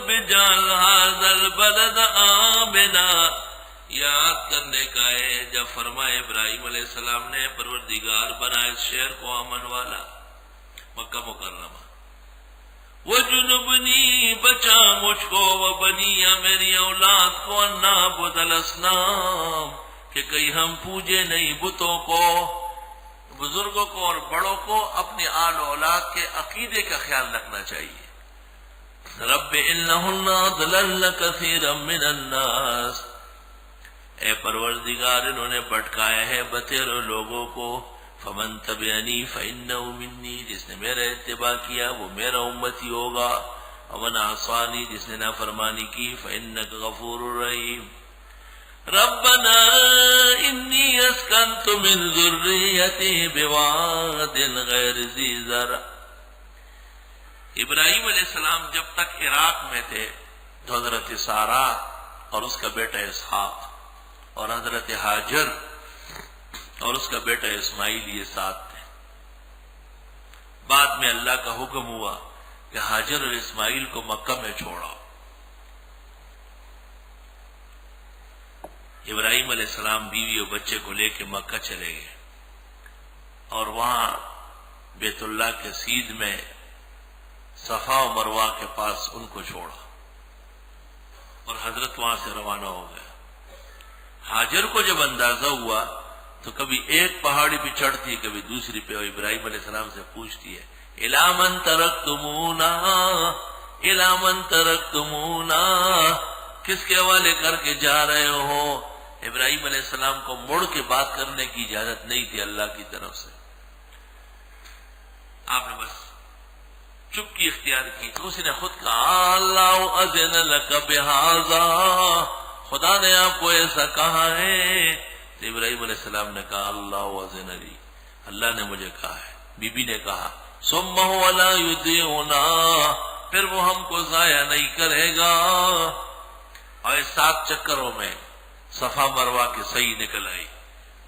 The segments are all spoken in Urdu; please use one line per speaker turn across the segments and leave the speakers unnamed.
رب اجعل هذا البلد آمنا، یاد کرنے کا ہے جب فرمایا ابراہیم علیہ السلام نے پروردگار بنا اس شہر کو امن والا، مکہ مکرمہ، وجنبنی بچا مجھ کو، وبنی میری اولاد کو، ان نعبد الاصنام کہ کہیں ہم پوجے نہیں بتوں کو۔ بزرگوں کو اور بڑوں کو اپنے آل و اولاد کے عقیدے کا خیال رکھنا چاہیے۔ رب انہن اضللن کثیرا من الناس، اے پروردگار انہوں نے بھٹکایا ہے بتیرے لوگوں کو، فمن تبعنی فانہ منی، جس نے میرا اتباع کیا وہ میرا امتی ہوگا، ومن عصانی، جس نے نافرمانی کی، فانک غفور رحیم۔ ربنا انی اسکنت من ذریتی بواد غیر ذی زرع، ابراہیم علیہ السلام جب تک عراق میں تھے تو حضرت سارہ اور اس کا بیٹا اسحاق اور حضرت ہاجر اور اس کا بیٹا اسماعیل یہ ساتھ تھے۔ بعد میں اللہ کا حکم ہوا کہ ہاجر اور اسماعیل کو مکہ میں چھوڑا۔ ابراہیم علیہ السلام بیوی اور بچے کو لے کے مکہ چلے گئے اور وہاں بیت اللہ کے سیدھ میں صفا و مروہ کے پاس ان کو چھوڑا اور حضرت وہاں سے روانہ ہو گیا۔ ہاجر کو جب اندازہ ہوا تو کبھی ایک پہاڑی پہ چڑھتی ہے کبھی دوسری پہ، اور ابراہیم علیہ السلام سے پوچھتی ہے الی من ترکتمونا، الی من ترکتمونا، کس کے حوالے کر کے جا رہے ہو؟ ابراہیم علیہ السلام کو مڑ کے بات کرنے کی اجازت نہیں تھی اللہ کی طرف سے، آپ نے بس چپکی اختیار کی۔ تو اس نے خود کہا اللہ اذن لک بہذا، خدا نے آپ کو ایسا کہا ہے؟ تو ابراہیم علیہ السلام نے کہا اللہ اذن لی، اللہ نے مجھے کہا ہے۔ بی بی نے کہا ثم هو لا یضیعنا، پھر وہ ہم کو ضائع نہیں کرے گا۔ اور 7 چکروں میں صفا مروہ کی صحیح نکل آئی،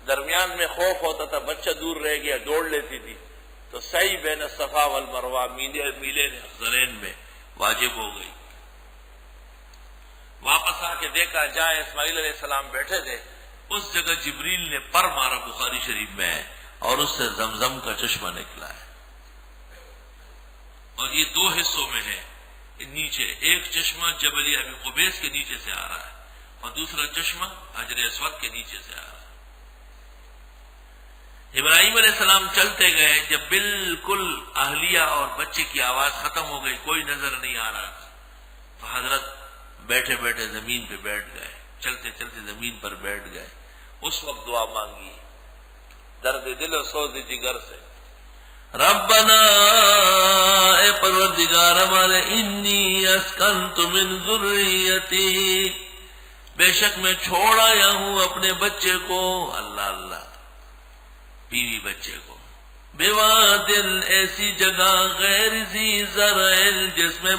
درمیان میں خوف ہوتا تھا بچہ دور رہ گیا دوڑ لیتی تھی، تو صحیح بین صفا والمروہ میلے زرین میں واجب ہو گئی۔ واپس آ کے دیکھا جہاں اسماعیل علیہ السلام بیٹھے تھے اس جگہ جبریل نے پر مارا، بخاری شریف میں ہے، اور اس سے زمزم کا چشمہ نکلا ہے۔ اور یہ 2 حصوں میں ہے، نیچے ایک چشمہ جبل ابی قبیس کے نیچے سے آ رہا ہے اور دوسرا چشمہ حجر اسود کے نیچے سے آ رہا ہے۔ ابراہیم علیہ السلام چلتے گئے، جب بالکل اہلیہ اور بچے کی آواز ختم ہو گئی، کوئی نظر نہیں آ رہا، تو حضرت بیٹھے بیٹھے زمین پہ بیٹھ گئے، چلتے چلتے زمین پر بیٹھ گئے۔ اس وقت دعا مانگی درد دل و سوز جگر سے، ربنا، اے پروردگار ہمارے، انی اسکنت من ذریتی، بے شک میں چھوڑ آیا ہوں اپنے بچے کو، اللہ اللہ، بیوی بچے کو، بواد، ایسی جگہ، غیر ذی زرع، جس میں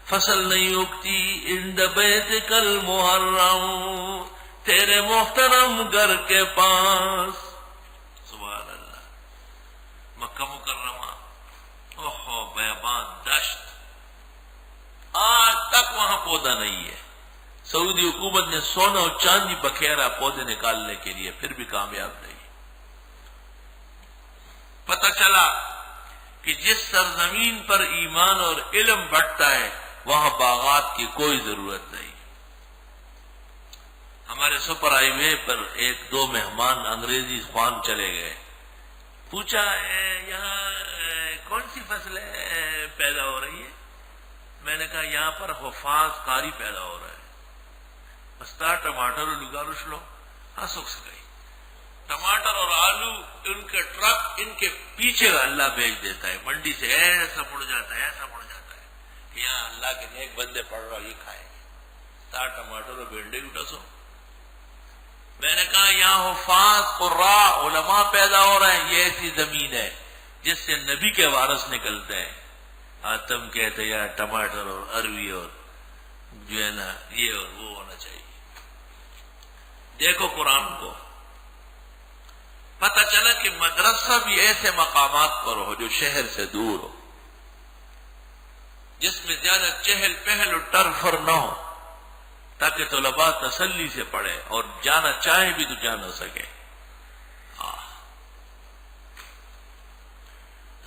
فصل نہیں اگتی، عند بیتک المحرم، تیرے محترم گھر کے پاس، سبحان اللہ، مکہ مکرمہ، اوہو بیابان دشت، آج تک وہاں پودا نہیں ہے۔ سعودی حکومت نے سونا اور چاندی بکھیرا پودے نکالنے کے لیے، پھر بھی کامیاب نہیں۔ پتہ چلا کہ جس سرزمین پر ایمان اور علم بڑھتا ہے وہاں باغات کی کوئی ضرورت نہیں۔ ہمارے سپر ہائی وے پر 1-2 مہمان انگریزی خوان چلے گئے، پوچھا یہاں کون سی فصلیں پیدا ہو رہی ہے؟ میں نے کہا یہاں پر حفاظ قاری پیدا ہو رہا ہے، بستا ٹماٹر اور لگارش لو، ہاں سکھ گئی، ٹماٹر اور آلو ان کے ٹرک ان کے پیچھے اللہ بھیج دیتا ہے، منڈی سے ایسا مڑ جاتا ہے، ایسا مڑ جاتا ہے کہ یہاں اللہ کے نیک بندے پڑھ رہا یہ کھائیں گے، تا ٹماٹر اور بھنڈے اٹھا سو۔ میں نے کہا یہاں حفاظ قراء علماء پیدا ہو رہے ہیں، یہ ایسی زمین ہے جس سے نبی کے وارث نکلتے ہیں۔ تم کہتے یار ٹماٹر اور اروی اور جو ہے نا یہ اور وہ ہونا چاہیے۔ دیکھو قرآن کو، پتہ چلا کہ مدرسہ بھی ایسے مقامات پر ہو جو شہر سے دور ہو، جس میں زیادہ چہل پہل اور ٹرفر نہ ہو، تاکہ طلباء تسلی سے پڑھے اور جانا چاہے بھی تو جا نہ سکے۔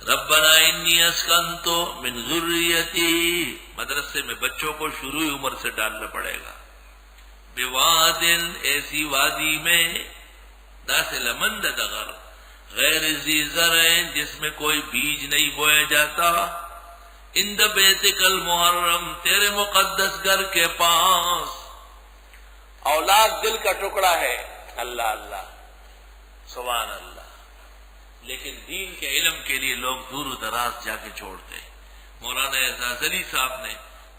ربنا انی اسکنت من ذریتی، مدرسے میں بچوں کو شروع عمر سے ڈالنا پڑے گا۔ بوادن، ایسی وادی میں، داس لمند دغر، غیر ذی زرع، جس میں کوئی بیج نہیں بویا جاتا، عند بیتک المحرم، تیرے مقدس گھر کے پاس۔ اولاد دل کا ٹکڑا ہے، اللہ اللہ سبحان اللہ، لیکن دین کے علم کے لیے لوگ دور و دراز جا کے چھوڑتے ہیں۔ مولانا اعزاز علی صاحب نے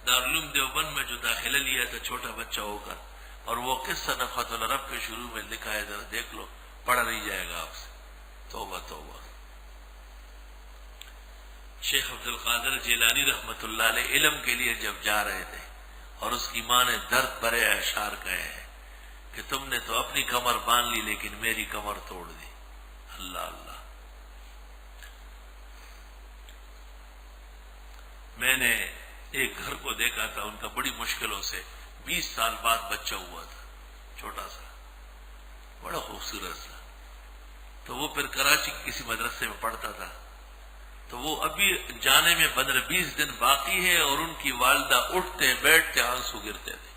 دارالعلوم دیوبند میں جو داخلہ لیا تھا چھوٹا بچہ ہو کر، اور وہ قصہ نفحت العرب کے شروع میں لکھا ہے، ذرا دیکھ لو، پڑھا نہیں جائے گا آپ سے۔ توبہ توبہ۔ شیخ عبد القادر جیلانی رحمت اللہ علیہ علم کے لیے جب جا رہے تھے، اور اس کی ماں نے درد بھرے اشعار کہے ہیں کہ تم نے تو اپنی کمر باندھ لی لیکن میری کمر توڑ دی۔ اللہ اللہ۔ میں نے ایک گھر کو دیکھا تھا، ان کا بڑی مشکلوں سے 20 سال بعد بچہ ہوا تھا، چھوٹا سا، بڑا خوبصورت سا۔ تو وہ پھر کراچی کی کسی مدرسے میں پڑھتا تھا، تو وہ ابھی جانے میں 15-20 دن باقی ہے، اور ان کی والدہ اٹھتے بیٹھتے آنسو گرتے تھے۔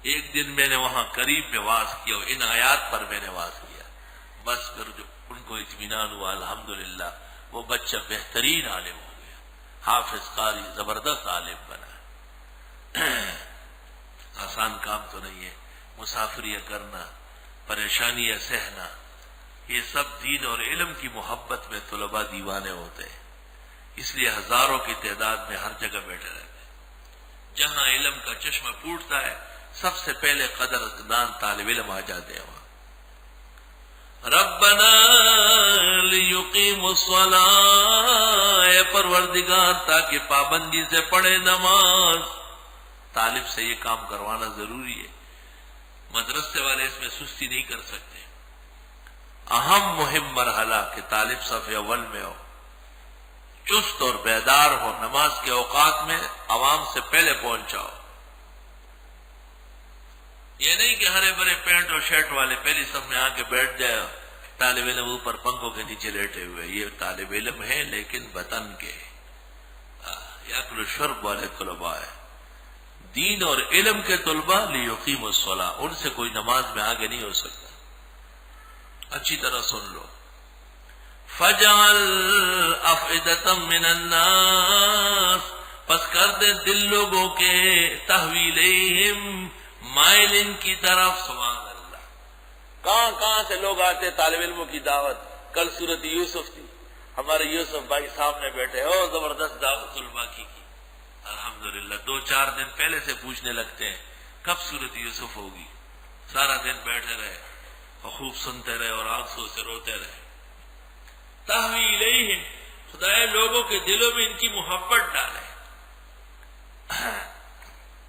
ایک دن میں نے وہاں قریب میں واز کیا، ان آیات پر میں نے واز کیا، بس پھر جو ان کو اطمینان ہوا، الحمدللہ وہ بچہ بہترین عالم ہو گیا، حافظ قاری زبردست عالم بنا۔ آسان کام تو نہیں ہے، مسافریاں کرنا، پریشانیاں سہنا، یہ سب دین اور علم کی محبت میں طلباء دیوانے ہوتے ہیں، اس لیے ہزاروں کی تعداد میں ہر جگہ بیٹھے رہتے ہیں۔ جہاں علم کا چشمہ پھوٹتا ہے، سب سے پہلے قدردان طالب علم آ جاتے ہیں وہاں۔ ربنا لیقیموا الصلاۃ، اے پروردگار تاکہ پابندی سے پڑھے نماز۔ طالب سے یہ کام کروانا ضروری ہے، مدرسے والے اس میں سستی نہیں کر سکتے۔ اہم مہم مرحلہ کہ طالب صف اول میں ہو، چست اور بیدار ہو، نماز کے اوقات میں عوام سے پہلے پہنچاؤ۔ یہ نہیں کہ ہرے بھرے پینٹ اور شرٹ والے پہلی صف میں آ کے بیٹھ جائے، طالب علم اوپر پنکھوں کے نیچے لیٹے ہوئے۔ یہ طالب علم ہے لیکن وطن کے، یاکل الشرب والے طلباء ہے، دین اور علم کے طلباء لیقیموا الصلاۃ، ان سے کوئی نماز میں آگے نہیں ہو سکتا۔ اچھی طرح سن لو، فَجْعَلْ أَفْئِدَةً مِّنَ النَّاسِ، پس کر دے دل لوگوں کے، تحویلہم، مائل ان کی طرف۔ سبحان اللہ، کہاں کہاں سے لوگ آتے طالب علموں کی دعوت۔ کل سورت یوسف تھی، ہمارے یوسف بھائی سامنے بیٹھے، او زبردست دعوت طلباء کی الحمدللہ۔ 2-4 دن پہلے سے پوچھنے لگتے ہیں کب سورت یوسف ہوگی، سارا دن بیٹھے رہے اور خوب سنتے رہے اور آنسوں سے روتے رہے۔ تحویلہم، خدائے لوگوں کے دلوں میں ان کی محبت ڈالے۔